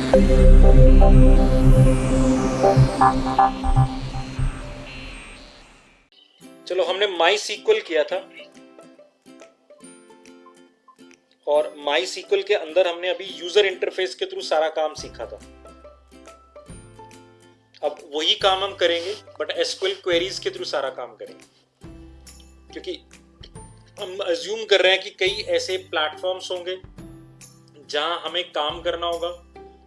चलो, हमने माई सीक्वल किया था और माई सीक्वल के अंदर हमने अभी यूजर इंटरफेस के थ्रू सारा काम सीखा था। अब वही काम हम करेंगे बट एसक्यूएल क्वेरीज के थ्रू सारा काम करेंगे, क्योंकि हम अज्यूम कर रहे हैं कि कई ऐसे प्लेटफॉर्म्स होंगे जहां हमें काम करना होगा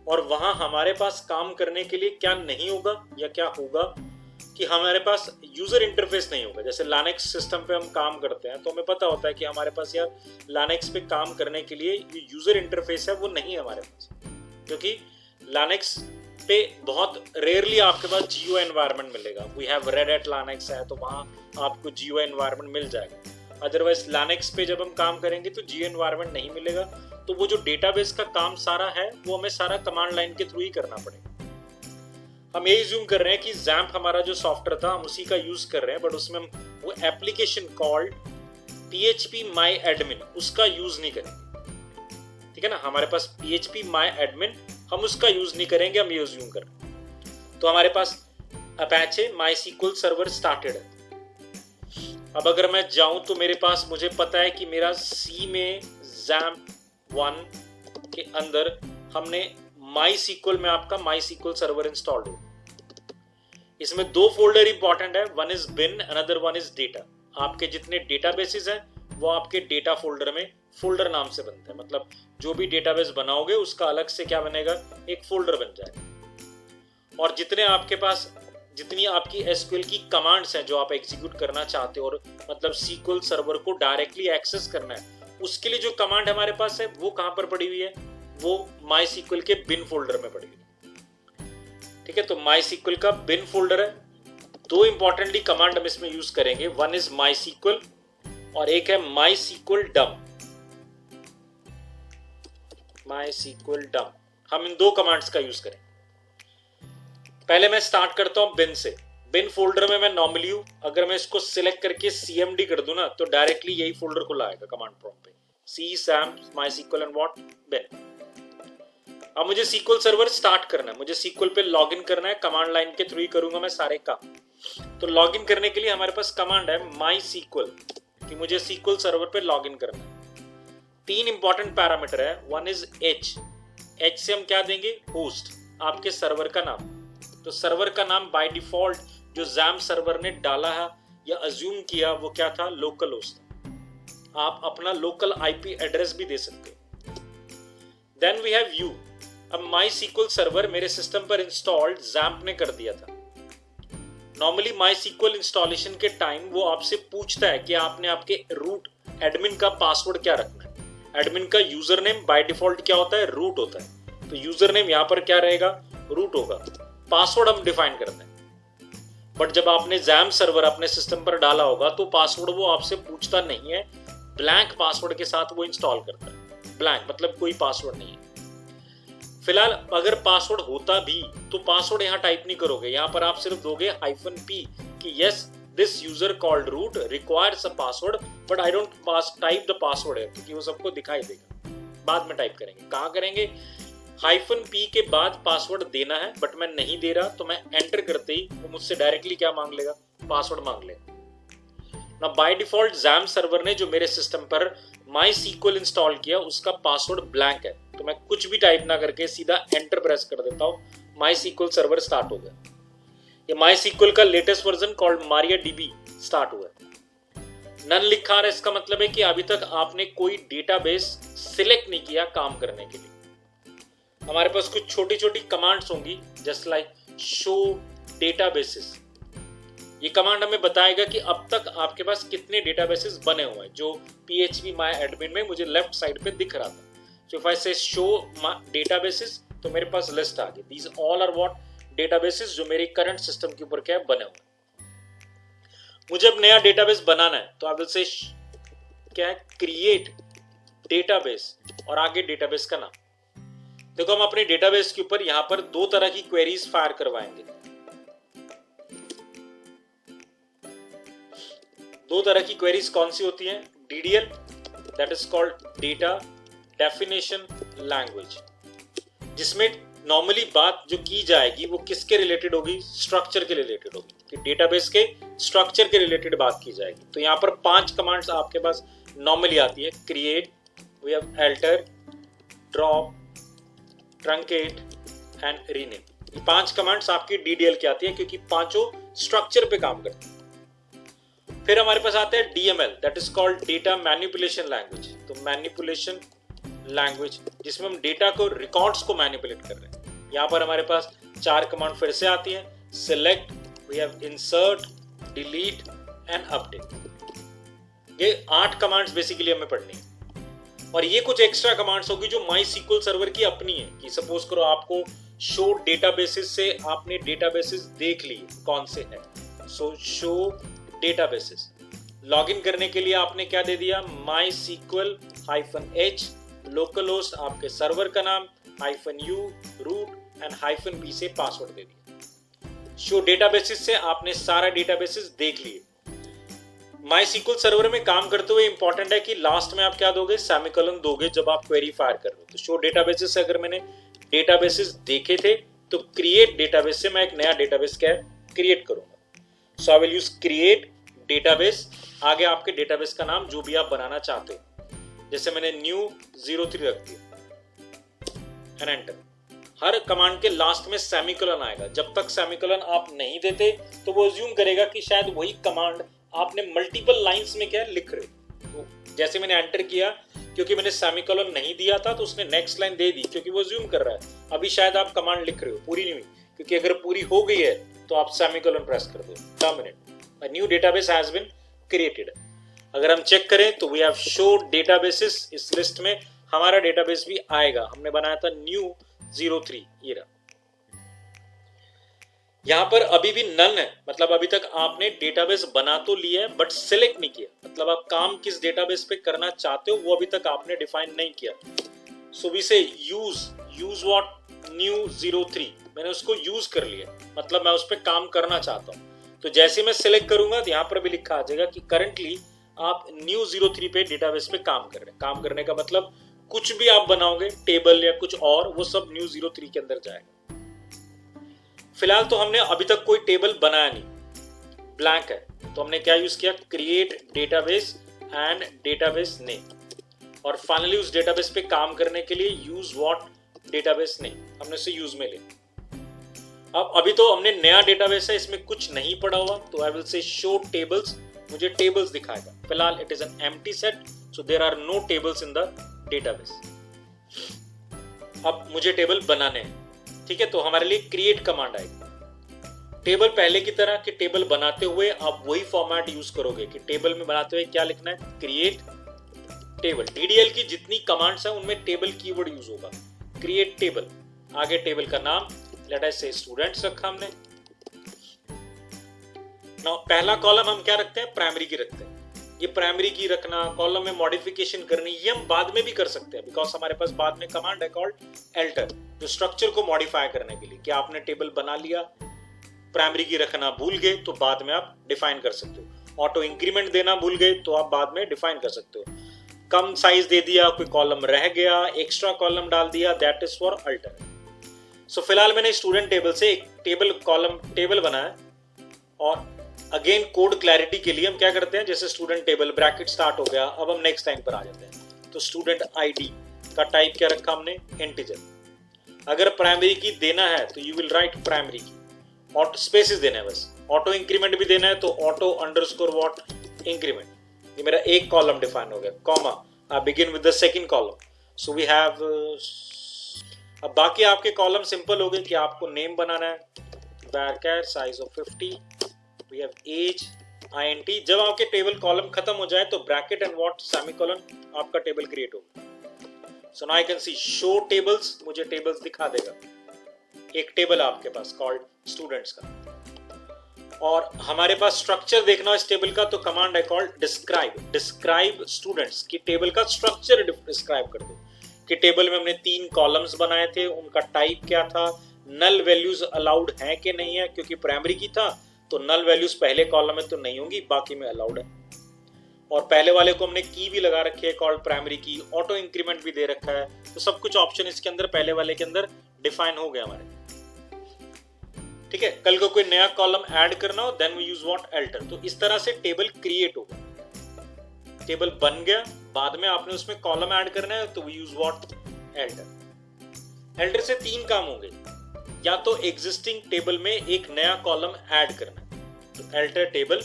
और वहां हमारे पास काम करने के लिए क्या नहीं होगा या क्या होगा कि हमारे पास यूजर इंटरफेस नहीं होगा। जैसे लाइनक्स सिस्टम पे हम काम करते हैं तो हमें पता होता है कि हमारे पास यार लाइनक्स पे काम करने के लिए जो यूजर इंटरफेस है वो नहीं है हमारे पास, क्योंकि लाइनक्स पे बहुत रेयरली आपके पास GUI एनवायरनमेंट मिलेगा। We have Red Hat Linux है तो वहाँ आपको GUI एनवायरनमेंट मिल जाएगा। अदरवाइज लाइनक्स पे जब हम काम करेंगे तो GUI एनवायरनमेंट नहीं मिलेगा। तो वो जो डेटाबेस का काम सारा है वो हमें सारा कमांड लाइन के थ्रू ही करना पड़ेगा। हम ये ज़ूम कर रहे हैं कि जैम्प हमारा जो सॉफ्टवेयर था हम उसी का यूज कर रहे हैं, बट उसमें हम वो application called PHP My Admin उसका यूज नहीं करेंगे। ठीक है ना, हमारे पास PHP My Admin हम उसका यूज नहीं करेंगे, हम ये ज़ूम कर रहे हैं। तो हमारे पास Apache MySQL सर्वर स्टार्टेड है। अब अगर मैं जाऊं तो मेरे पास मुझे पता है कि मेरा C में XAMPP 1 के अंदर हमने MySQL में आपका MySQL सर्वर इंस्टॉल्ड हो। इसमें दो फोल्डर इंपॉर्टेंट है, one is been, another one is data. आपके जितने डेटाबेसेस हैं वो आपके डेटा फोल्डर में फोल्डर नाम से बनते हैं। मतलब जो भी डेटाबेस बनाओगे उसका अलग से क्या बनेगा, एक फोल्डर बन जाएगा। और जितने आपके पास जितनी आपकी SQL की कमांड्स हैं जो आप एग्जीक्यूट करना चाहते हो और मतलब SQL सर्वर को डायरेक्टली एक्सेस करना है, उसके लिए जो कमांड हमारे पास है वो कहां पर पड़ी हुई है, वो MySQL के बिन फोल्डर में पड़ी हुई है। ठीक है, तो MySQL का बिन फोल्डर है। दो इंपॉर्टेंटली कमांड हम इसमें यूज करेंगे, वन इज MySQL और एक है MySQL dump। MySQL dump, हम इन दो कमांड्स का यूज करेंगे। पहले मैं स्टार्ट करता हूं बिन से। बिन फोल्डर में मैं नॉर्मली हूं, अगर मैं इसको सिलेक्ट करके CMD कर दूं ना तो डायरेक्टली यही फोल्डर खुला आएगा कमांड प्रॉम्प्ट पे, C XAMPP MySQL and what bin. अब मुझे SQL सर्वर स्टार्ट करना है, मुझे SQL पे लॉगिन करना है, कमांड लाइन के थ्रू ही करूंगा मैं सारे काम। तो लॉगिन करने के लिए हमारे पास कमांड है MySQL कि मुझे SQL सर्वर पे लॉगिन करना है। तीन इंपॉर्टेंट पैरामीटर है, वन इज H से हम क्या देंगे, होस्ट, आपके सर्वर का नाम। तो सर्वर का नाम बाय डिफॉल्ट जो XAMPP सर्वर ने डाला है या अज्यूम किया वो क्या था, लोकल होस्ट था। आप अपना लोकल IP एड्रेस भी दे सकते हो। Then we have you. अब MySQL सर्वर मेरे सिस्टम पर इंस्टॉल्ड XAMPP ने कर दिया था। नॉर्मली MySQL इंस्टॉलेशन के टाइम वो आपसे पूछता है कि आपने आपके रूट एडमिन का पासवर्ड क्या रखना है। एडमिन का यूजर नेम बाय डिफॉल्ट क्या होता है, रूट होता है। तो यूजर नेम यहाँ पर क्या रहेगा, रूट होगा। पासवर्ड हम डिफाइन करते हैं। बट जब आपने XAMPP सर्वर अपने सिस्टम पर डाला होगा तो पासवर्ड वो आपसे पूछता नहीं है, ब्लैंक पासवर्ड के साथ वो इंस्टॉल करता है। ब्लैंक मतलब कोई पासवर्ड नहीं है। फिलहाल अगर पासवर्ड होता भी तो पासवर्ड यहाँ टाइप नहीं करोगे, यहाँ पर आप सिर्फ दोगे -p कि yes this user called root requires a password but I don't type the password है, क्योंकि वो सबको दिखाई देगा। बाद में टाइप करेंगे, कहाँ करेंगे, -p के बाद पासवर्ड देना है बट मैं नहीं दे रहा, तो मैं एंटर करते ही वो मुझसे डायरेक्टली क्या मांग लेगा, पासवर्ड मांग लेगा। ना बाय डिफॉल्ट XAMPP सर्वर ने जो मेरे सिस्टम पर MySQL इंस्टॉल किया उसका पासवर्ड ब्लैंक है, तो मैं कुछ भी टाइप ना करके सीधा एंटर प्रेस कर देता हूँ, MySQL सर्वर स्टार्ट हो गया। ये MySQL का latest version called MariaDB start हुआ है। नन लिखा है, इसका मतलब है कि अभी तक आपने कोई डेटाबेस सिलेक्ट नहीं किया काम करने के लिए। हमारे पास कुछ छोटी छोटी कमांड्स होंगी जस्ट लाइक शो डेटाबेसेस। ये कमांड हमें बताएगा कि अब तक आपके पास कितने डेटाबेसेस बने हुए हैं, जो PHP My Admin में मुझे लेफ्ट साइड पे दिख रहा था। सो इफ आई से शो डेटाबेसेस तो मेरे पास लिस्ट आ गई। These all are what databases जो मेरे करंट सिस्टम के ऊपर क्या है बने हुए। मुझे अब नया डेटाबेस बनाना है तो आई विल से क्या है, क्रिएट डेटाबेस और आगे डेटाबेस का नाम। देखो हम अपने डेटाबेस के ऊपर यहां पर दो तरह की क्वेरीज फायर करवाएंगे। दो तरह की क्वेरीज कौन सी होती हैं, DDL that is called data definition language, जिसमें नॉर्मली बात जो की जाएगी वो किसके रिलेटेड होगी, स्ट्रक्चर के रिलेटेड होगी, कि डेटाबेस के स्ट्रक्चर के रिलेटेड बात की जाएगी। तो यहाँ पर 5 कमांड्स आपके पास नॉर्मली आती है, create, we have alter, drop, truncate and rename. ये 5 कमांड्स आपकी डीडीएल की आती है क्योंकि पांचों स्ट्रक्चर पे काम करती है। फिर हमारे पास आता है DML, that is called data manipulation language. तो मैनिपुलेशन लैंग्वेज जिसमें हम डेटा को, रिकॉर्ड्स को मैनिपुलेट कर रहे हैं। यहाँ पर हमारे पास 4 कमांड फिर से आती है, select, we have insert, delete and update. ये 8 कमांड्स बेसिकली हमें पढ़नी है। और ये कुछ एक्स्ट्रा कमांड्स होगी जो माई सीक्वल सर्वर की अपनी है, कि सपोज करो आपको शो डेटाबेसेस से आपने डेटाबेसेस देख लिए कौन से हैं, सो शो डेटाबेसेस। लॉगिन करने के लिए आपने क्या दे दिया, माई सीक्वल -h, लोकल होस्ट आपके सर्वर का नाम, -u, रूट एंड -p से पासवर्ड दे दिया। शो डेटाबेसेस से आपने सारा डेटाबेसेस देख लिए। माई सीक्वल सर्वर में काम करते हुए इंपॉर्टेंट है कि लास्ट में आप क्या दोगे, सेमीकोलन दोगे जब आप क्वेरी फायर कर रहे हो। तो शो डेटाबेसेस से अगर मैंने डेटाबेसेस देखे थे तो क्रिएट डेटाबेस से मैं एक नया डेटाबेस क्या क्रिएट करूंगा। So I will use create database, आगे आपके डेटाबेस का नाम जो भी आप बनाना चाहते हो, जैसे मैंने न्यू 03 रख दिया एंड एंटर। हर कमांड के लास्ट में सेमीकोलन आएगा। जब तक सेमीकोलन आप नहीं देते तो वो अज्यूम करेगा कि शायद वही कमांड आपने मल्टीपल लाइंस में क्या लिख रहे हो। तो जैसे मैंने एंटर किया, क्योंकि मैंने सेमीकोलन नहीं दिया था तो उसने नेक्स्ट लाइन दे दी, क्योंकि वो अज्यूम कर रहा है अभी शायद आप कमांड लिख रहे हो, पूरी नहीं हुई। क्योंकि अगर पूरी हो गई है तो आप सेमीकोलन प्रेस कर दो, terminate. A new database has been created. अगर हम चेक करें तो वी हैव शो डेटाबेसेस, इस लिस्ट में हमारा डेटाबेस भी आएगा। हमने बनाया था न्यू 03, ये रहा। यहां पर अभी भी नन है, मतलब अभी तक आपने डेटाबेस बना तो लिया है बट सिलेक्ट नहीं किया, मतलब आप काम किस डेटाबेस पे करना चाहते हो वो अभी तक आपने डिफाइन नहीं किया। सो वी से यूज व्हाट, न्यू 03, मैंने उसको यूज कर लिया, मतलब मैं उस पर काम करना चाहता हूं। तो जैसे मैं सिलेक्ट करूंगा तो यहां पर भी लिखा आ जाएगा कि करंटली आप न्यू 03 पे डेटाबेस पे काम कर रहे हैं। काम करने का मतलब कुछ भी आप बनाओगे, टेबल या कुछ और, वो सब न्यू 03 के अंदर जाएगा। फिलहाल तो हमने अभी तक कोई टेबल बनाया नहीं, ब्लैंक है, तो हमने क्या यूज किया, create database and database name. और फाइनली उस डेटाबेस पे काम करने के लिए यूज व्हाट डेटाबेस नेम, हमने उसे यूज में लिया। अब अभी तो हमने नया डेटाबेस है, इसमें कुछ नहीं पड़ा हुआ, तो I will say show tables, मुझे टेबल्स दिखाएगा। फिलहाल it is an empty set, so there are no tables in the database. अब मुझे टेबल बनाने हैं, ठीक है, तो हमारे लिए क्रिएट कमांड आएगी। टेबल पहले की तरह कि टेबल बनाते हुए आप वही फॉर्मेट यूज करोगे कि टेबल में बनाते हुए क्या लिखना है, क्रिएट टेबल। डीडीएल की जितनी कमांड्स हैं उनमें टेबल कीवर्ड यूज होगा, क्रिएट टेबल। आगे टेबल का नाम लेट अस से स्टूडेंट्स रखा हमने। नाउ पहला कॉलम हम क्या रखते हैं, प्राइमरी की रखते हैं। ये प्राइमरी की रखना, कॉलम में मॉडिफिकेशन करनी, ये हम बाद में भी कर सकते हैं, बिकॉज हमारे पास बाद में कमांड है कॉल्ड अल्टर, जो स्ट्रक्चर को मॉडिफाई करने के लिए, कि आपने टेबल बना लिया, प्राइमरी की रखना भूल गए तो बाद में आप डिफाइन कर सकते हो। ऑटो इंक्रीमेंट देना भूल गए तो आप बाद में डिफाइन कर सकते हो। कम साइज दे दिया, कोई कॉलम रह गया, एक्स्ट्रा कॉलम डाल दिया, दैट इज फॉर अल्टर। सो फिलहाल मैंने स्टूडेंट टेबल से एक टेबल बनाया। और अगेन कोड क्लैरिटी के लिए हम क्या करते हैं, जैसे स्टूडेंट टेबल ब्रैकेट स्टार्ट हो गया, अब हम नेक्स्ट लाइन पर आ जाते हैं। तो स्टूडेंट आईडी का टाइप क्या रखा हमने, इंटीजर। अगर प्राइमरी की देना है तो यू विल राइट प्राइमरी की, ऑटो स्पेसेस देना है बस। ऑटो इंक्रीमेंट भी देना है तो ऑटो अंडरस्कोर व्हाट इंक्रीमेंट। ये मेरा एक कॉलम डिफाइन हो गया, comma, I begin with the second column. So we have, अब बाकी आपके कॉलम सिंपल हो गए कि आपको नेम बनाना है, varchar size of 50, we have age, int। जब आपके टेबल कॉलम खत्म हो जाए तो ब्रैकेट एंड व्हाट सेमीकोलन आपका टेबल क्रिएट होगा। So now I can see show tables, मुझे टेबल्स दिखा देगा। एक टेबल आपके पास कॉल्ड स्टूडेंट्स का। और हमारे पास स्ट्रक्चर देखना इस टेबल का, तो कमांड है कॉल्ड डिस्क्राइब। डिस्क्राइब स्टूडेंट्स की टेबल का स्ट्रक्चर डिस्क्राइब कर दो, कि टेबल में हमने 3 कॉलम्स बनाए थे, उनका टाइप क्या था, नल वैल्यूज अलाउड है कि नहीं है, क्योंकि प्राइमरी की था तो नल वैल्यूज पहले कॉलम में तो नहीं होंगी, बाकी में अलाउड है। और पहले वाले को हमने की भी लगा रखी है कॉल्ड प्राइमरी की, ऑटो इंक्रीमेंट भी दे रखा है, तो सब कुछ ऑप्शन इसके अंदर पहले वाले के अंदर डिफाइन हो गया हमारे। ठीक है, कल को कोई नया कॉलम ऐड करना हो then we use what, alter. तो इस तरह से टेबल क्रिएट होगा, टेबल बन गया, बाद में आपने उसमें कॉलम ऐड करना है तो we use what, alter. Alter से 3 काम होंगे, या तो एग्जिस्टिंग टेबल में एक नया कॉलम ऐड करना है, तो अल्टर टेबल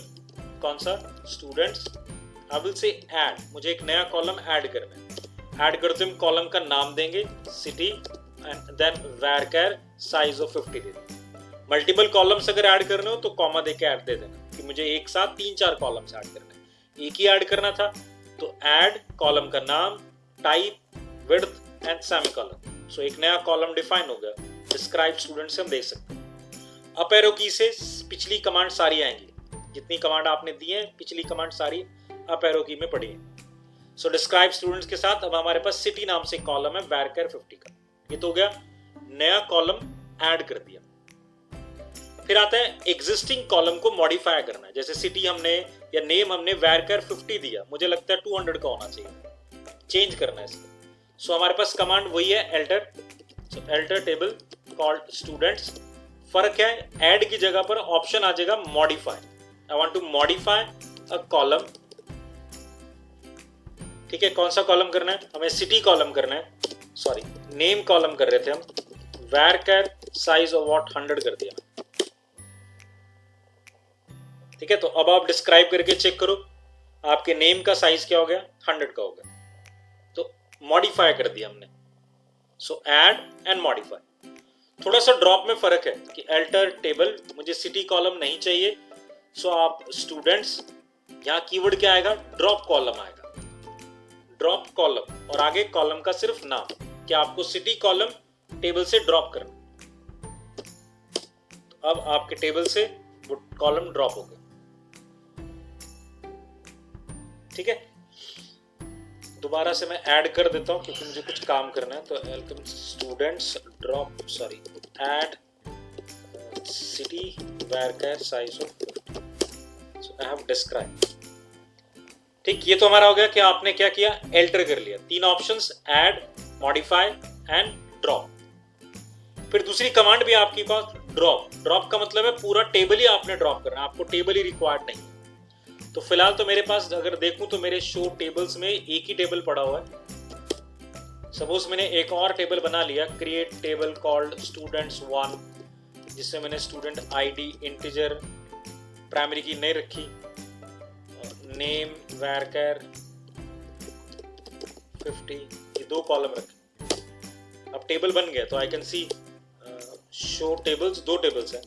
कौन सा, स्टूडेंट्स, आई विल से ऐड, मुझे एक नया कॉलम ऐड करना है। ऐड करते हम कॉलम का नाम देंगे city and then varchar size of 50 दे देंगे। मल्टीपल कॉलम्स अगर ऐड करने हो तो कॉमा देके ऐड दे देना कि मुझे एक साथ 3-4 कॉलम्स ऐड करने हैं, एक ही ऐड करना था तो ऐड कॉलम का नाम, टाइप, विड्थ एंड सेमीकोलन। सो एक नया कॉलम डिफाइन हो गया। डिस्क्राइब स्टूडेंट से हम देख सकते हैं। अप एरो की से पिछली कमांड सारी आएंगी, जितनी कमांड आपने दी है पिछली कमांड सारी अप एरो की में पड़ी है। सो डिस्क्राइब स्टूडेंट्स के साथ अब हमारे पास सिटी नाम से कॉलम है varchar 50 का, ये तो हो गया, नया कॉलम ऐड कर दिया। फिर आता है एग्जिस्टिंग कॉलम को मॉडिफाई करना है, जैसे सिटी हमने या नेम हमने varchar 50 दिया, मुझे लगता है 200 का होना चाहिए, चेंज करना है इसको। सो हमारे पास कमांड वही है अल्टर, सो अल्टर टेबल कॉल्ड स्टूडेंट्स। फर्क क्या है, ऐड की जगह पर ऑप्शन आ जाएगा modify, I want to modify a column. ठीक है, कौन सा कॉलम करना है, हमें सिटी कॉलम करना है, सॉरी नेम कॉलम कर रहे थे हम, varchar साइज ऑफ व्हाट 100 कर दिया। ठीक है, तो अब आप डिस्क्राइब करके चेक करो आपके नेम का साइज क्या हो गया, 100 का हो गया, तो मॉडिफाई कर दिया हमने। सो ऐड एंड मॉडिफाई। थोड़ा सा ड्रॉप में फर्क है कि अल्टर टेबल मुझे सिटी कॉलम नहीं चाहिए, सो आप स्टूडेंट्स, यहाँ कीवर्ड क्या आएगा, ड्रॉप कॉलम आएगा, ड्रॉप कॉलम, और आगे कॉलम का सिर्फ नाम कि आपको सिटी कॉलम टेबल से ड्रॉप करना। तो अब आपके टेबल से वो कॉलम ड्रॉप हो गया। ठीक है, दोबारा से मैं ऐड कर देता हूं क्योंकि मुझे कुछ काम करना है। तो welcome students drop, sorry add city varchar size of 50, so I have describe. ठीक, ये तो हमारा हो गया कि आपने क्या किया, अल्टर कर लिया, 3 options, add, modify and drop. फिर दूसरी कमांड भी आपकी पास ड्रॉप। ड्रॉप का मतलब है पूरा टेबल ही आपने ड्रॉप करना, आपको टेबल ही रिक्वायर्ड नहीं। तो फिलहाल तो मेरे पास अगर देखूं तो मेरे शो टेबल्स में एक ही टेबल पड़ा हुआ है। सपोज मैंने एक और टेबल बना लिया, क्रिएट टेबल कॉल्ड स्टूडेंट्स 1, जिसमें मैंने स्टूडेंट आईडी इंटीजर, प्राइमरी की नहीं रखी, नेम varchar 50, ये 2 कॉलम रखे। अब टेबल बन गया तो आई can see show tables, 2 tables हैं,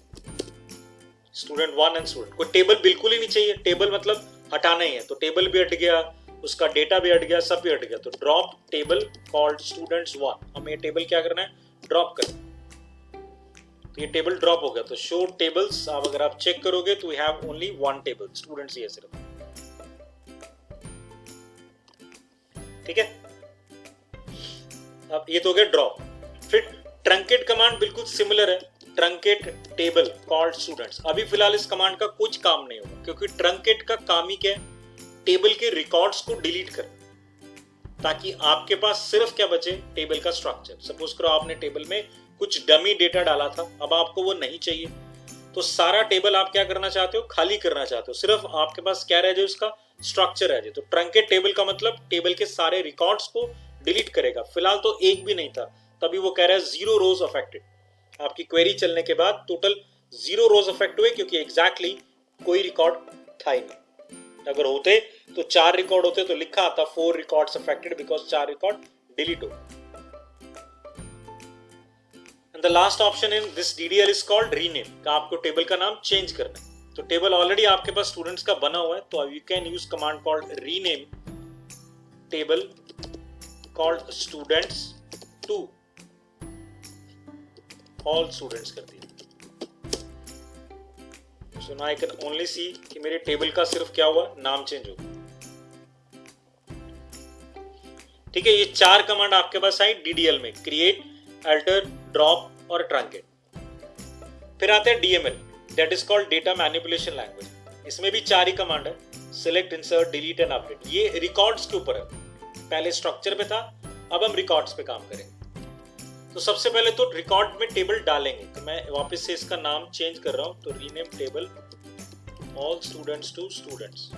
स्टूडेंट 1 एंड स्टूडेंट। कोई टेबल बिल्कुल ही नहीं चाहिए, टेबल मतलब हटाना ही है, तो टेबल भी हट गया, उसका डेटा भी हट गया, सब भी हट गया। तो ड्रॉप टेबल कॉल्ड स्टूडेंट्स 1, हमें ये टेबल क्या करना है, ड्रॉप करना। तो ये टेबल ड्रॉप हो गया। तो शो टेबल्स, अब अगर आप चेक करोगे तो we have only 1 table, students ही है सिर्फ। ठीक है, अब ये तो हो गया ड्रॉप। फिर ट्रंकेट कमांड बिल्कुल सिमिलर है, ट्रंकेट टेबल कॉल्ड स्टूडेंट्स। अभी फिलहाल इस कमांड का कुछ काम नहीं होगा क्योंकि ट्रंकेट का काम ही क्या है, टेबल के रिकॉर्ड्स को डिलीट करना, ताकि आपके पास सिर्फ क्या बचे, टेबल का स्ट्रक्चर। सपोज करो आपने टेबल में कुछ डमी डेटा डाला था, अब आपको वो नहीं चाहिए, तो सारा टेबल आप क्या करना चाहते हो, खाली करना चाहते हो, सिर्फ आपके पास क्या रह जाए, उसका स्ट्रक्चर रह जाए। तो ट्रंकेट टेबल का मतलब टेबल के सारे रिकॉर्ड्स को डिलीट करेगा। फिलहाल तो एक भी नहीं था, तभी वो कह रहा है 0 रोज अफेक्टेड। आपकी क्वेरी चलने के बाद टोटल 0 रोज अफेक्ट हुए क्योंकि एग्जैक्टली कोई रिकॉर्ड था ही नहीं। अगर होते तो 4 रिकॉर्ड होते तो लिखा आता 4 records affected because 4 record delete हो। And the last option in this DDL is called rename, का आपको टेबल का नाम चेंज करना है। तो टेबल ऑलरेडी आपके पास स्टूडेंट्स का बना हुआ है, तो you can use command called rename table called students 2, all students कर दिया। So now I can only see कि मेरे टेबल का सिर्फ क्या हुआ, नाम चेंज हो गया। ठीक है, ये 4 कमांड आपके पास आई DDL में, क्रिएट, अल्टर, ड्रॉप और ट्रंकेट। फिर आते हैं DML, that is called data manipulation language. इसमें भी 4 ही कमांड है, select, insert, delete and update. ये रिकॉर्ड्स के ऊपर है, पहले स्ट्रक्चर पे था, अब हम रिकॉर्ड्स पे काम करेंगे। तो सबसे पहले तो रिकॉर्ड में टेबल डालेंगे, तो मैं वापस से इसका नाम चेंज कर रहा हूं, तो rename table all students to students.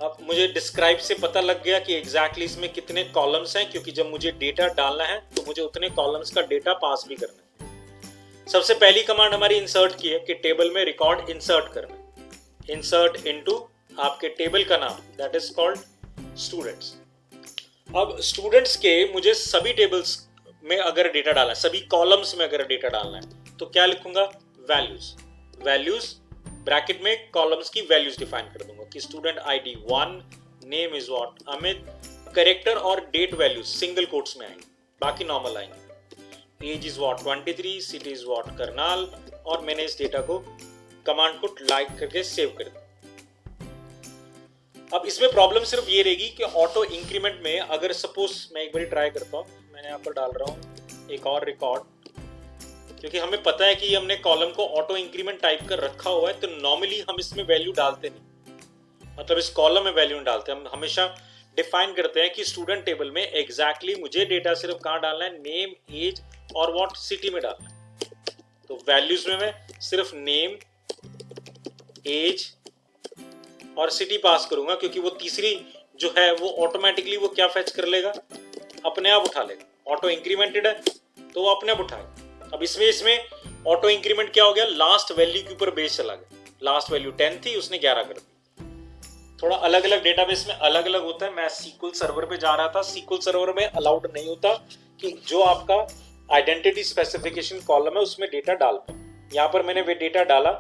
अब मुझे डिस्क्राइब से पता लग गया कि एग्जैक्टली इसमें कितने कॉलम्स हैं, क्योंकि जब मुझे डेटा डालना है तो मुझे उतने कॉलम्स का डेटा पास भी करना है। सबसे पहली कमांड हमारी इंसर्ट की है कि टेबल में रिकॉर्ड इंसर्ट करना। इंसर्ट इनटू आपके टेबल का नाम, दैट इज कॉल्ड स्टूडेंट्स। अब स्टूडेंट्स के मुझे सभी टेबल्स में अगर डेटा डालना है, सभी कॉलम्स में अगर डेटा डालना है, तो क्या लिखूंगा? वैल्यूज। वैल्यूज ब्रैकेट में कॉलम्स की वैल्यूज डिफाइन कर दूंगा कि student ID 1, name is what Amit, character और डेट वैल्यूज सिंगल कोट्स में आएंगे, बाकी नॉर्मल आएंगे। Age is what 23, city is what Karnal, और मैंने इस डेटा को कमांड को लाइक करके सेव कर दिया। अब इसमें प्रॉब्लम सिर्फ ये रहेगी कि ऑटो इंक्रीमेंट में अगर सपोज मैं एक बार ट्राई करता हूँ, मैंने यहाँ पर डाल रहा हूँ एक और रिकॉर्ड, क्योंकि हमें पता है कि हमने कॉलम को ऑटो इंक्रीमेंट टाइप कर रखा हुआ है, तो नॉर्मली हम इसमें वैल्यू डालते नहीं, मतलब इस कॉलम में वैल्यू नहीं डालते। हम हमेशा डिफाइन करते हैं कि स्टूडेंट टेबल में एग्जैक्टली मुझे डेटा सिर्फ कहाँ डालना है? नेम, एज और व्हाट सिटी में डालना है। तो वैल्यूज में मैं सिर्फ नेम, एज और सिटी पास करूंगा, क्योंकि वो तीसरी जो है वो ऑटोमेटिकली वो क्या फेच कर लेगा? अपने आप उठा लेगा। ऑटो इंक्रीमेंटेड है तो वो अपने आप उठाएगा। अब इसमें ऑटो इंक्रीमेंट क्या हो गया? लास्ट वैल्यू के ऊपर बेस चला गया। लास्ट वैल्यू 10 थी, उसने 11 कर दी। थोड़ा अलग अलग डेटाबेस में अलग अलग होता है। मैं SQL सर्वर पे जा रहा था, SQL सर्वर में अलाउड नहीं होता कि जो आपका आइडेंटिटी स्पेसिफिकेशन कॉलम है उसमें डेटा डाल पाओ। यहाँ पर मैंने वे डेटा डाला,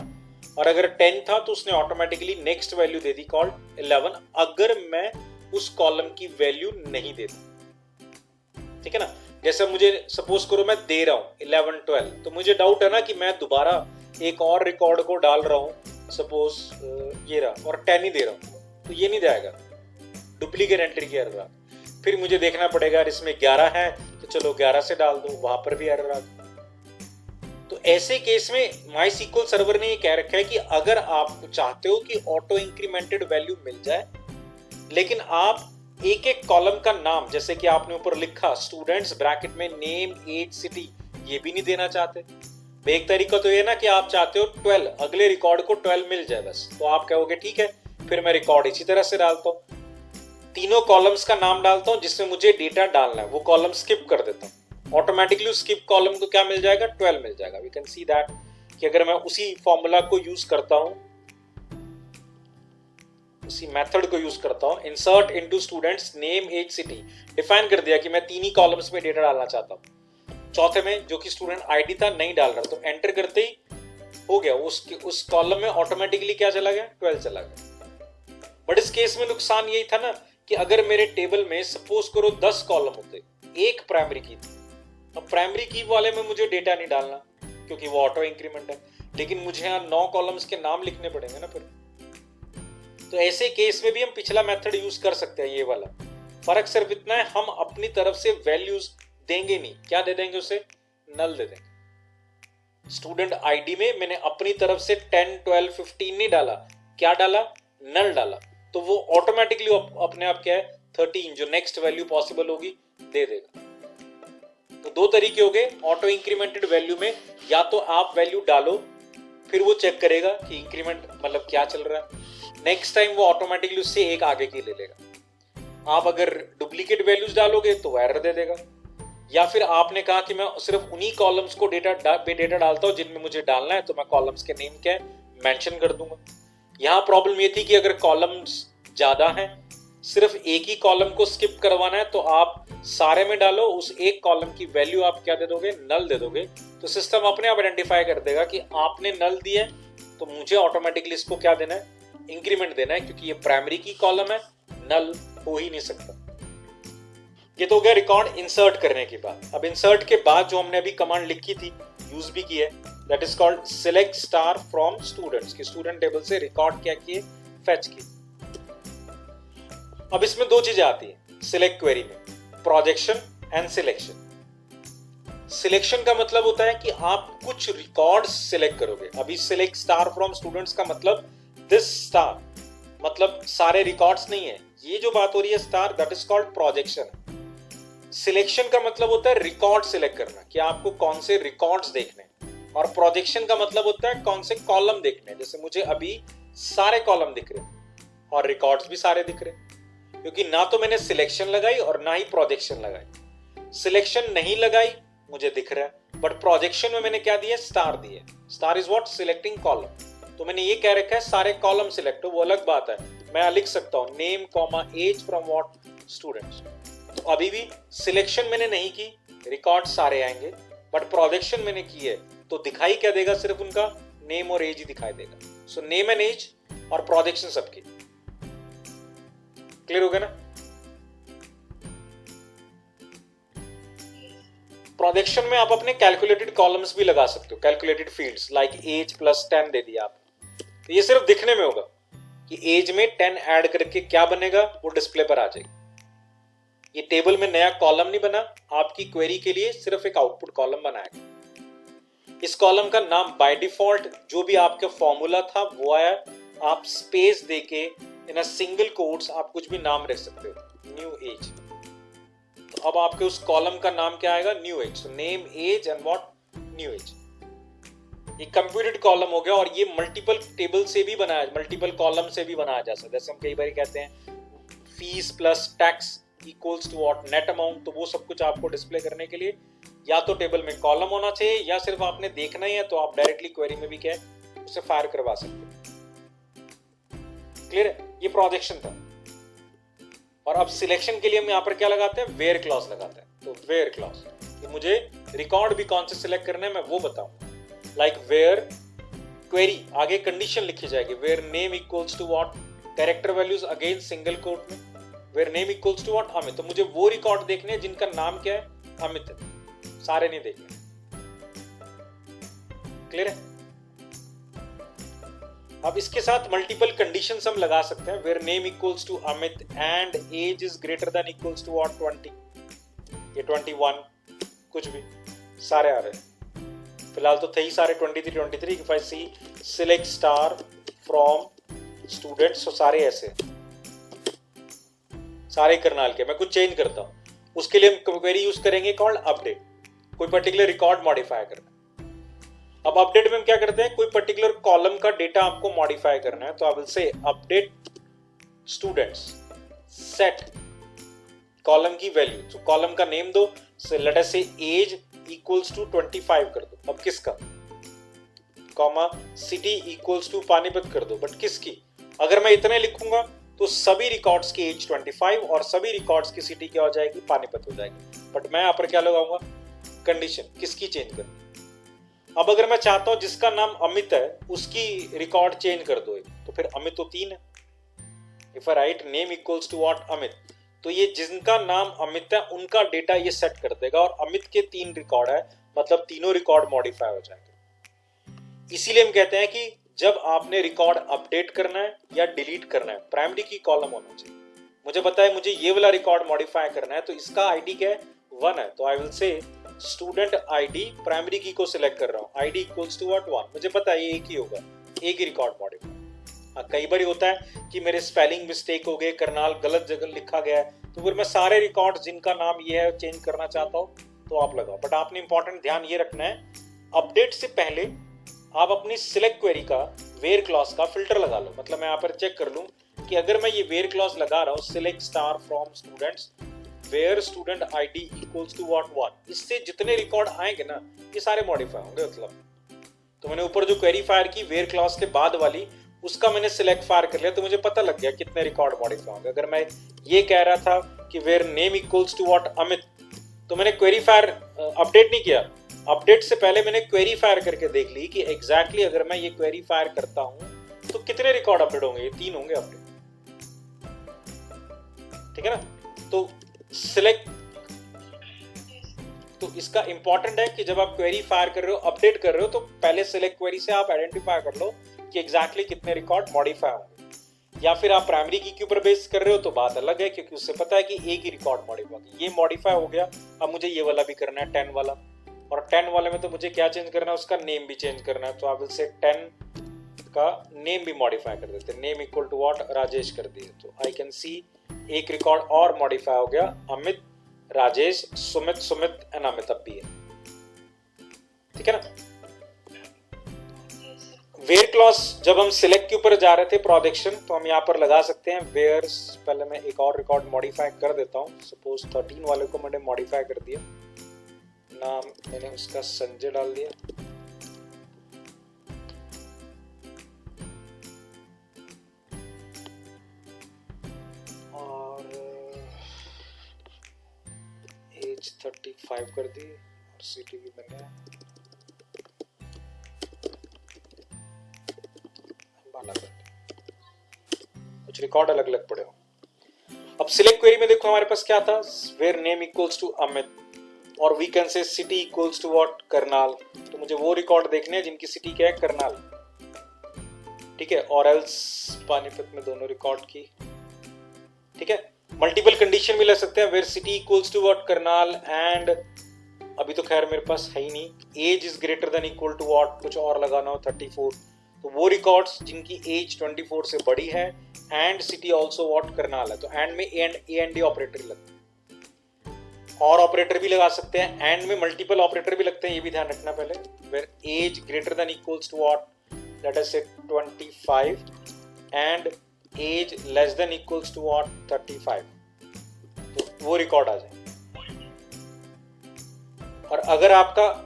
और अगर 10 था तो उसने ऑटोमेटिकली नेक्स्ट वैल्यू दे दी कॉल्ड 11, अगर मैं उस कॉलम की वैल्यू नहीं देता। ठीक है ना? जैसे मुझे सपोज करो मैं दे रहा हूं 11, 12, तो मुझे डाउट है ना कि मैं दोबारा एक और रिकॉर्ड को डाल रहा हूं, सपोज ये रहा, और 10 ही दे रहा हूं, तो ये नहीं जाएगा, डुप्लीकेट एंट्री की एरर आ। फिर मुझे देखना पड़ेगा इसमें 11 है तो चलो 11 से डाल दो, वहां पर भी एरर आ। तो ऐसे केस में MySQL सर्वर ने ये कह रखा है कि अगर आप चाहते हो कि ऑटो इंक्रीमेंटेड वैल्यू मिल जाए, लेकिन आप एक एक कॉलम का नाम, जैसे कि आपने ऊपर लिखा स्टूडेंट्स ब्रैकेट में नेम, एज, सिटी, ये भी नहीं देना चाहते। एक तरीका तो ये ना कि आप चाहते हो 12, अगले रिकॉर्ड को 12 मिल जाए बस, तो आप कहोगे ठीक है, फिर मैं रिकॉर्ड इसी तरह से डालता हूँ, तीनों कॉलम्स का नाम डालता हूँ जिसमें मुझे डेटा डालना है, वो कॉलम स्किप कर देता हूँ। ऑटोमेटिकली उस स्किप कॉलम को क्या मिल जाएगा? 12 मिल जाएगा। वी कैन सी दैट कि अगर मैं उसी फॉर्मूला को यूज करता हूँ, उसी मेथड को यूज करता हूं, insert into students name, age, city, define कर दिया कि मैं तीन ही कॉलम्स में डेटा डालना चाहता हूं। चौथे में जो कि स्टूडेंट आईडी था नहीं डाल रहा, तो एंटर करते ही हो गया, उस कॉलम में ऑटोमेटिकली क्या चला गया? 12 चला गया। बट इस केस में नुकसान यही था ना कि अगर मेरे टेबल में सपोज करो 10 कॉलम होते, एक प्राइमरी की थी, अब प्राइमरी की वाले में मुझे डेटा नहीं डालना क्योंकि वो ऑटो इंक्रीमेंट है, लेकिन मुझे यहाँ 9 कॉलम्स के नाम लिखने पड़ेंगे ना फिर। तो ऐसे केस में भी हम पिछला मेथड यूज कर सकते हैं, ये वाला। फर्क सिर्फ इतना है, हम अपनी तरफ से वैल्यूज देंगे नहीं। क्या दे देंगे उसे? नल दे देंगे। स्टूडेंट आईडी में मैंने अपनी तरफ से 10, 12, 15 नहीं डाला, क्या डाला? नल डाला, तो वो ऑटोमेटिकली अपने आप क्या है? 13 जो नेक्स्ट वैल्यू पॉसिबल होगी दे देगा। तो दो तरीके हो गए ऑटो इंक्रीमेंटेड वैल्यू में, या तो आप वैल्यू डालो फिर वो चेक करेगा कि इंक्रीमेंट मतलब क्या चल रहा है, नेक्स्ट टाइम वो ऑटोमेटिकली उससे एक आगे की ले लेगा। आप अगर डुप्लीकेट वैल्यूज डालोगे तो एरर दे देगा। या फिर आपने कहा कि मैं सिर्फ उन्हीं कॉलम्स को डेटा डालता हूं जिनमें मुझे डालना है, तो मैं कॉलम्स के नेम क्या है मेंशन कर दूंगा। यहाँ प्रॉब्लम ये थी कि अगर कॉलम्स ज्यादा हैं, सिर्फ एक ही कॉलम को स्किप करवाना है, तो आप सारे में डालो, उस एक कॉलम की वैल्यू आप क्या दे दोगे? नल दे दोगे। तो सिस्टम अपने आप आइडेंटिफाई कर देगा कि आपने नल दिया है, तो मुझे ऑटोमेटिकली इसको क्या देना है? इंक्रीमेंट देना है, क्योंकि ये प्राइमरी की कॉलम है, नल हो ही नहीं सकता। ये तो हो गया रिकॉर्ड इंसर्ट करने के बाद। अब इंसर्ट के बाद जो हमने अभी कमांड लिखी थी, यूज भी की है, that is called select star from students, की स्टूडेंट टेबल से रिकॉर्ड क्या किए? फेच किए। अब इसमें दो चीजें आती है सिलेक्ट क्वेरी में, प्रोजेक्शन एंड सिलेक्शन। सिलेक्शन का मतलब होता है कि आप कुछ रिकॉर्ड्स सिलेक्ट करोगे। अभी सिलेक्ट स्टार फ्रॉम स्टूडेंट्स का मतलब दिस स्टार, मतलब सारे रिकॉर्ड्स नहीं है। ये जो बात हो रही है star, that is called projection. Selection का मतलब होता है रिकॉर्ड सिलेक्ट करना, कि आपको कौन से रिकॉर्ड्स देखने हैं, और प्रोजेक्शन का मतलब होता है कौन से कॉलम देखने हैं। जैसे मुझे अभी सारे कॉलम दिख रहे हैं और रिकॉर्ड्स भी सारे दिख रहे हैं, क्योंकि ना तो मैंने सिलेक्शन लगाई और ना ही प्रोजेक्शन लगाई। सिलेक्शन नहीं लगाई, मुझे दिख रहा है, बट प्रोजेक्शन में मैंने क्या दिया, स्टार दिया। Star is what, selecting column. तो मैंने ये कह रखा है सारे कॉलम सिलेक्ट हो, वो अलग बात है, मैं लिख सकता हूं name comma age from what students. तो अभी भी सिलेक्शन मैंने नहीं की, रिकॉर्ड सारे आएंगे, बट प्रोजेक्शन मैंने की है, तो दिखाई क्या देगा, सिर्फ उनका नेम और एज ही दिखाई देगा। सो नेम एंड एज और प्रोजेक्शन सबकी। क्लियर हो गया ना? प्रोजेक्शन में आप अपने कैलकुलेटेड कॉलम्स भी लगा सकते हो, calculated fields like age plus 10 दे दिया आप। तो ये सिर्फ दिखने में होगा कि एज में 10 ऐड करके क्या बनेगा, वो डिस्प्ले पर आ जाएगी। ये टेबल में नया कॉलम नहीं बना, आपकी क्वेरी के लिए सिर्फ एक आउटपुट कॉलम बनाया। इस कॉलम का नाम बाय डिफॉल्ट जो भी आपका फॉर्मूला था वो आया, आप स्पेस देके इन अ सिंगल कोट्स आप कुछ भी नाम रख सकते हो, न्यू एज। तो अब आपके उस कॉलम का नाम क्या आएगा, new age. So name age and what, new age. ये कंप्यूटेड कॉलम हो गया, और ये मल्टीपल टेबल से भी बनाया, मल्टीपल कॉलम से भी बनाया जा सकता है। जैसे हम कई बार कहते हैं fees plus tax equals to what, net amount. तो वो सब कुछ आपको डिस्प्ले करने के लिए या तो टेबल में कॉलम होना चाहिए, या सिर्फ आपने देखना ही है तो आप डायरेक्टली क्वेरी में भी क्या है उसे फायर करवा सकते हो। क्लियर है? ये प्रोजेक्शन था। और अब सिलेक्शन के लिए हम यहाँ पर क्या लगाते हैं, वेयर क्लॉज लगाते हैं। तो वेयर क्लॉज, कि मुझे रिकॉर्ड भी कौन से सिलेक्ट करने हैं मैं वो बताऊं। लाइक वेयर क्वेरी, आगे कंडीशन लिखी जाएगी, where name equals to what, character values again single quote में, where name equals to what Amit. तो मुझे वो रिकॉर्ड देखने हैं जिनका नाम क्या है, अमित है, सारे नहीं देखने। क्लियर है? अब इसके साथ मल्टीपल कंडीशंस हम लगा सकते हैं, where name equals to Amit and age is greater than equals to what 20, ये 21, कुछ भी सारे आ रहे हैं। फिलहाल तो थे ही सारे 23। If I see select star from students, तो सारे ऐसे सारे करनाल के। मैं कुछ चेंज करता हूं, उसके लिए हम क्वेरी यूज करेंगे कॉल्ड अपडेट, कोई पर्टिकुलर रिकॉर्ड मॉडिफाई करना। अब अपडेट में हम क्या करते हैं, कोई पर्टिकुलर कॉलम का डेटा आपको मॉडिफाई करना है, तो आई विल से अपडेट स्टूडेंट्स सेट कॉलम की वैल्यू। तो कॉलम का नेम दो, से लेट अस से एज इक्वल्स टू 25 कर दो। अब किसका, comma city equals to Panipat कर दो, बट किसकी। अगर मैं इतने लिखूंगा तो सभी रिकॉर्ड्स की एज 25 और सभी रिकॉर्ड्स की सिटी क्या हो जाएगी, पानीपत हो जाएगी। बट मैं यहाँ पर क्या लगाऊंगा, कंडीशन, किसकी चेंज कर। अब अगर मैं चाहता हूं जिसका नाम अमित है उसकी रिकॉर्ड चेंज कर दो, तो फिर अमित तो 3 है। If I write name equals to what Amit, तो ये जिनका नाम अमित है उनका डेटा ये सेट कर देगा, और अमित के 3 रिकॉर्ड है, मतलब तीनों रिकॉर्ड मॉडिफाई हो जाएंगे। इसीलिए हम कहते हैं कि जब आपने रिकॉर्ड अपडेट करना है या डिलीट करना है, प्राइमरी की कॉलम होना चाहिए। मुझे पता है मुझे ये वाला रिकॉर्ड मॉडिफाई करना है, तो इसका आईडी क्या है, 1 है, तो आई विल से स्टूडेंट आईडी, प्राइमरी की को सिलेक्ट कर रहा हूं, आईडी इक्वल्स टू व्हाट 1। मुझे पता है ये एक ही होगा, एक ही रिकॉर्ड मॉडिफाई। कई बार होता है कि मेरे स्पेलिंग मिस्टेक हो गए, करनाल गलत जगह लिखा गया है, तो फिर मैं सारे रिकॉर्ड जिनका नाम ये है चेंज करना चाहता हूं तो आप लगाओ। बट आपने इंपॉर्टेंट ध्यान ये रखना है, अपडेट से पहले आप अपनी सिलेक्ट क्वेरी का वेयर क्लॉज का फिल्टर लगा लो। मतलब मैं यहाँ पर चेक कर लूं कि अगर मैं ये वेयर क्लॉज लगा रहा हूं, select star from students where student ID equals to what 1, इससे जितने रिकॉर्ड आएंगे ना ये सारे मॉडिफाई होंगे। मतलब तो मैंने ऊपर जो क्वेरी फायर की वेयर क्लॉज के बाद वाली, उसका मैंने सिलेक्ट फायर कर लिया, तो मुझे पता लग गया कितने रिकॉर्ड मॉडिफाई होंगे। अगर मैं ये कह रहा था कि where name equals to what Amit, तो मैंने क्वेरी फायर अपडेट नहीं किया, अपडेट से पहले मैंने क्वेरी फायर करके देख ली कि एग्जैक्टली अगर मैं ये क्वेरी फायर करता हूं तो कितने रिकॉर्ड अपडेट होंगे, ये 3 होंगे अपडेट। ठीक है ना? तो सिलेक्ट, तो इसका इंपॉर्टेंट है कि जब आप क्वेरी फायर कर रहे हो, अपडेट कर रहे हो, तो पहले सिलेक्ट क्वेरी से आप आइडेंटिफाई कर लो कि एग्जैक्टली कितने रिकॉर्ड मॉडिफाई होंगे। या फिर आप प्राइमरी की के ऊपर बेस कर रहे हो तो बात अलग है, क्योंकि उससे पता है कि एक ही रिकॉर्ड मॉडिफाई होगा, ये मॉडिफाई हो गया, अब मुझे ये वाला भी करना है 10 वाला, और 10 वाले में तो मुझे क्या चेंज करना है, उसका नेम भी चेंज करना है। तो आप इसे 10 का नेम भी मॉडिफाई कर देते हैं, name equal to what Rajesh कर दिए, तो आई कैन सी एक रिकॉर्ड और मॉडिफाई हो गया, अमित राजेश, सुमित सुमित एंड अमित अब भी है, ठीक है ना। वेयर क्लॉज जब हम सिलेक्ट के ऊपर जा रहे थे प्रोजेक्शन, तो हम यहाँ पर लगा सकते हैं वेयर। पहले मैं एक और रिकॉर्ड मॉडिफाई कर देता हूँ। सपोज 13 वाले को मैंने मॉडिफाई कर दिया, नाम मैंने उसका संजय डाल दिया, और एज 35 कर दी, और सिटी भी बन गया कुछ रिकॉर्ड अलग अलग पड़े हो। अब सिलेक्ट क्वेरी में देखो हमारे पास क्या था, where name equals to Amit, और we can say city equals to what, Karnal. तो मुझे वो रिकॉर्ड देखने हैं जिनकी सिटी क्या है, करनाल, ठीक है, और एल्स पानीपत में दोनों रिकॉर्ड की, ठीक है। मल्टीपल कंडीशन भी ले सकते हैं, where city equals to what, Karnal, and अभी तो खैर मेरे पास है ही नहीं, age is greater than equal to what, कुछ और लगाना हो 34, तो वो रिकॉर्ड्स जिनकी एज 24 से बड़ी है, and city also what, Karnal है, तो एंड में एंड डी ऑपरेटर लगता है, और ऑपरेटर भी लगा सकते हैं, एंड में मल्टीपल ऑपरेटर भी लगते हैं, ये भी ध्यान रखना पहले। Where age greater than equals to what, let us say 25, and age less than equals to what, 35, तो वो रिकॉर्ड आ जाए। और अगर आपका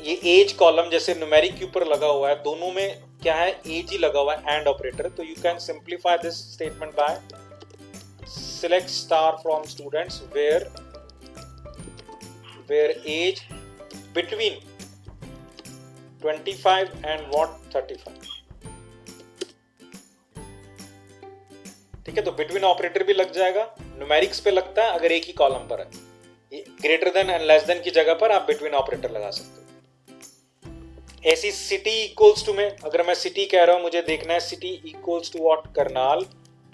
ये एज कॉलम जैसे न्यूमेरिक के ऊपर लगा हुआ है, दोनों में क्या है, एज ही लगा हुआ है एंड ऑपरेटर, तो you can simplify this statement by select star from students where age between 25 and what, 35, ठीक है। तो बिटवीन ऑपरेटर भी लग जाएगा, न्यूमेरिक्स पे लगता है अगर एक ही कॉलम पर है, greater than and less than की जगह पर आप बिटवीन ऑपरेटर लगा सकते हो। ऐसी सिटी इक्वल्स टू में अगर मैं सिटी कह रहा हूं, मुझे देखना है city equals to what, Karnal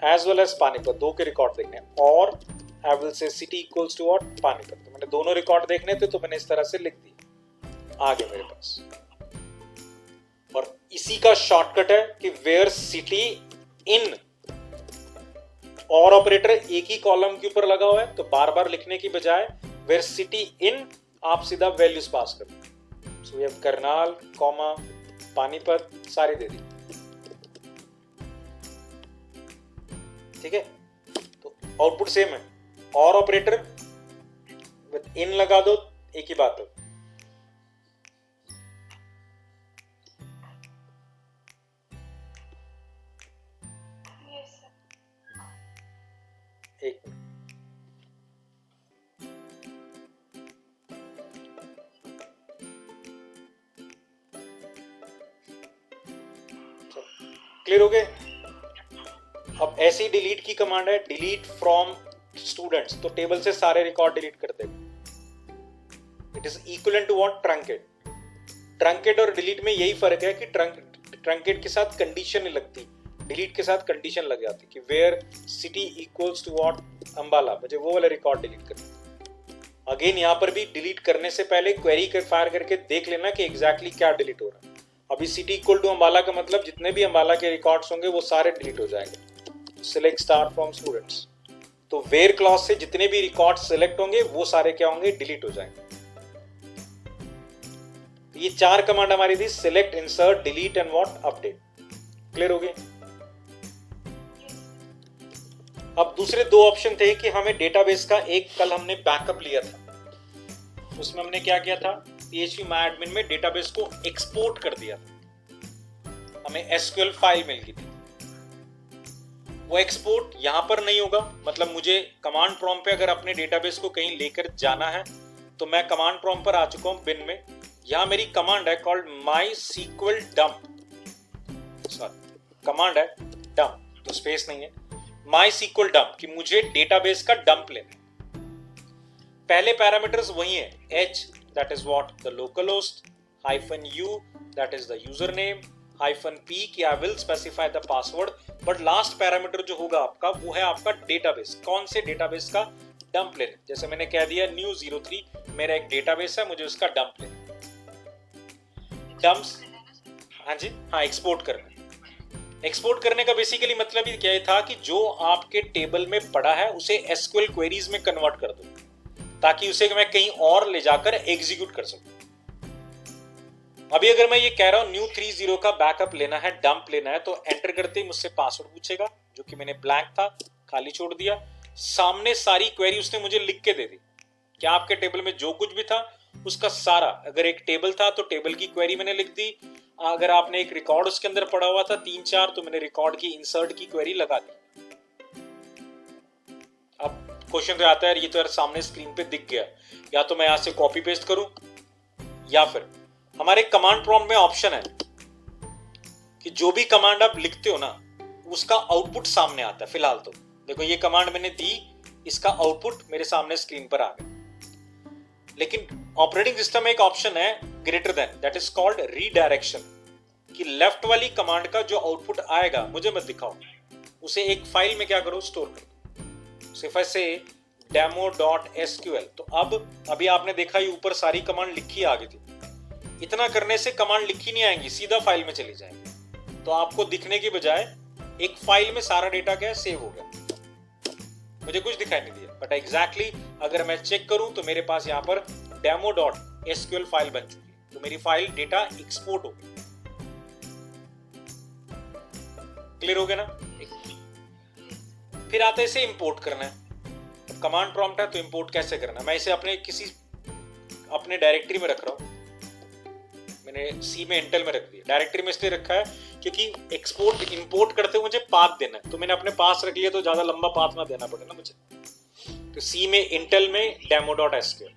as well as Panipat, दो के रिकॉर्ड देखने हैं, और I will say city equals to what, Panipat, तो मैंने दोनों रिकॉर्ड देखने थे, तो मैंने इस तरह से लिख दिया, आ गए मेरे पास। और इसी का शॉर्टकट है कि वेयर सिटी इन, और ऑपरेटर एक ही कॉलम के ऊपर लगा हुआ है, तो बार बार लिखने की बजाय वेयर सिटी इन आप सीधा वैल्यूज पास कर दो। So we have Karnal, comma, Panipat, सारी दे दी, ठीक है। तो आउटपुट सेम है, और ऑपरेटर विद इन लगा दो, एक ही बात है। एक क्लियर हो गए। अब ऐसी डिलीट की कमांड है, डिलीट फ्रॉम स्टूडेंट्स, तो टेबल से सारे रिकॉर्ड डिलीट कर देगा। It is equivalent to what, truncate. Truncate और डिलीट में यही फर्क है कि ट्रंकेट के साथ कंडीशन नहीं लगती, डिलीट के साथ कंडीशन लग जाती कि where city equals to what, Ambala, मुझे वो वाला रिकॉर्ड डिलीट करना। अगेन यहाँ पर भी डिलीट करने से पहले क्वेरी कर फायर करके देख लेना कि एग्जैक्टली क्या डिलीट हो रहा है। अभी सिटी इक्वल टू अंबाला का मतलब जितने भी अंबाला के रिकॉर्ड्स होंगे वो सारे डिलीट हो जाएंगे। सिलेक्ट स्टार फ्रॉम स्टूडेंट्स, तो वेयर क्लॉज से जितने भी रिकॉर्ड सिलेक्ट होंगे वो सारे क्या होंगे, डिलीट हो जाएंगे। ये चार कमांड हमारी थी, select, insert, delete and what, update. Clear हो गए। अब दूसरे दो ऑप्शन थे कि हमें डेटाबेस का, एक कल हमने बैकअप लिया था, उसमें हमने क्या किया था, phpMyAdmin में डेटाबेस को एक्सपोर्ट कर दिया था, हमें SQL फाइल मिल गई थी। वो एक्सपोर्ट यहां पर नहीं होगा, मतलब मुझे कमांड प्रॉम्प्ट पे अगर अपने डेटाबेस को कहीं लेकर जाना है तो मैं कमांड प्रॉम्प्ट पर आ चुका हूं बिन में। यहां मेरी कमांड है कॉल्ड MySQLDump, सॉरी कमांड है डंप, तो स्पेस नहीं है, MySQLDump कि मुझे डेटाबेस का डंप लेना है। पहले पैरामीटर्स वही है, h that is what the localhost, -u that is the username, -p कि I will specify the password, but last parameter जो होगा आपका वो है आपका डेटाबेस, कौन से डेटाबेस का डंप लेना। जैसे मैंने कह दिया new 03 मेरा एक डेटाबेस है, मुझे उसका डंप लेना। डंप्स, हाँ जी, हाँ एक्सपोर्ट करना। एक्सपोर्ट करने का बेसिकली मतलब ये क्या था कि जो आपके टेबल में पड़ा है उसे एसक्यूएल क्वेरीज में कन्वर्ट कर दो, ताकि उसे मैं कहीं और ले जाकर एग्जीक्यूट कर सकूं। अभी अगर मैं ये कह रहा हूं न्यू 30 का बैकअप लेना है, डंप लेना है, तो एंटर करते ही मुझसे पासवर्ड पूछेगा, जो कि मैंने ब्लैंक था, खाली छोड़ दिया। सामने सारी क्वेरी उसने मुझे लिख के दे दी कि आपके टेबल में जो कुछ भी था उसका सारा, अगर एक टेबल था तो टेबल की क्वेरी मैंने लिख दी, अगर आपने एक रिकॉर्ड उसके अंदर पड़ा हुआ था 3-4 तो मैंने रिकॉर्ड की इंसर्ट की क्वेरी लगा दी। अब क्वेश्चन तो आता है ये तो यार सामने स्क्रीन पे दिख गया, या तो मैं यहां से कॉपी पेस्ट करूं, या फिर हमारे कमांड प्रॉम्प्ट में ऑप्शन है कि जो भी कमांड आप लिखते हो ना उसका आउटपुट सामने आता है। फिलहाल तो देखो ये कमांड मैंने दी, इसका आउटपुट मेरे सामने स्क्रीन पर आ गया। लेकिन ऑपरेटिंग सिस्टम में एक ऑप्शन है greater than, that is called redirection, कि लेफ्ट वाली कमांड का जो आउटपुट आएगा मुझे मत दिखाओ, उसे एक फाइल में क्या करो, स्टोर करो। सिर्फ ऐसे demo.sql। तो अब अभी आपने देखा ये ऊपर सारी कमांड लिखी आ गई थी, इतना करने से कमांड लिखी नहीं आएंगी, सीधा फाइल में चली जाएंगी। तो आपको दिखने की बजाय एक फाइल में सारा डेटा क्या सेव हो गया, मुझे कुछ दिखाई नहीं दिया। बट एग्जैक्टली अगर मैं चेक करूं तो मेरे पास यहाँ पर demo.sql फाइल बन चुकी है, तो मेरी फाइल डेटा एक्सपोर्ट हो गई। क्लियर हो गया ना। फिर आता है इसे इंपोर्ट करना है। कमांड प्रॉम्प्ट है तो इंपोर्ट कैसे करना है, मैं इसे अपने डायरेक्टरी में रख रहा हूं, मैंने सी में इंटेल में रख दिया। डायरेक्टरी में इसलिए रखा है क्योंकि एक्सपोर्ट इंपोर्ट करते हुए मुझे पाथ देना है, तो मैंने अपने पास रख लिया तो ज्यादा लंबा पाथ ना देना पड़े ना मुझे। तो सी में इंटेल में demo.sql।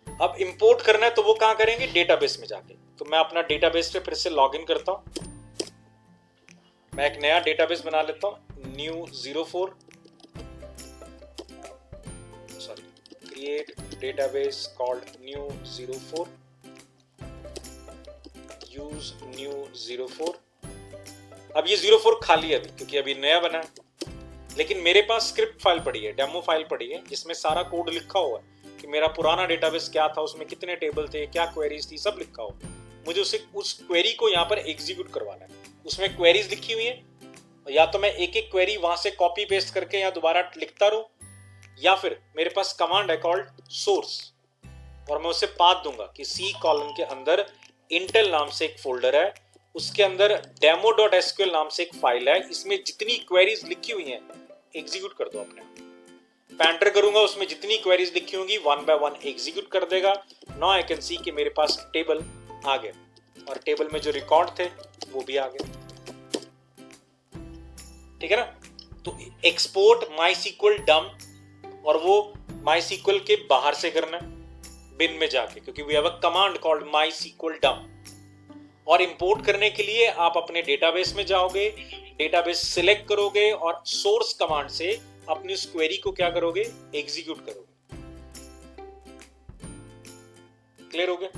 अब इंपोर्ट करना है तो वो कहां करेंगे, डेटाबेस में जाके। तो मैं अपना डेटाबेस पे फिर से लॉगिन करता हूं, मैं एक नया डेटाबेस बना लेता हूं, new 04, create database called new 04, use new 04। अब ये 04 खाली है अभी क्योंकि अभी नया बना है, लेकिन मेरे पास स्क्रिप्ट फाइल पड़ी है, डेमो फाइल पड़ी है, जिसमें सारा कोड लिखा हुआ है कि मेरा पुराना डेटाबेस क्या था, उसमें कितने टेबल थे, क्या क्वेरीज थी, सब लिखा हुआ। मुझे उस क्वेरी को यहाँ पर एग्जीक्यूट करवाना है। उसमें क्वेरीज लिखी हुई है, या तो मैं एक एक क्वेरी वहां से कॉपी पेस्ट करके या दोबारा लिखता रहूं, या फिर मेरे पास कमांड है कॉल्ड सोर्स, और मैं उसे पाथ दूंगा कि सी कॉलम के अंदर इंटेल नाम से एक फोल्डर है, उसके अंदर demo.sql नाम से एक फाइल है, इसमें जितनी क्वेरीज लिखी हुई हैं एग्जीक्यूट कर दो अपने। पैंटर करूंगा, उसमें जितनी क्वेरीज लिखी होंगी 1 by 1 एग्जीक्यूट कर देगा। नाउ आई कैन सी कि मेरे पास टेबल आ गया, और टेबल में जो रिकॉर्ड थे वो भी आ गए। ठीक है ना। तो एक्सपोर्ट MySQL डंप, और वो MySQL के बाहर से करना है, बिन में जाके, क्योंकि we have a command called MySQL dump. और इंपोर्ट करने के लिए आप अपने डेटाबेस में जाओगे, डेटाबेस सिलेक्ट करोगे और सोर्स कमांड से अपनी उस क्वेरी को क्या करोगे, एग्जीक्यूट करोगे। क्लियर हो गया।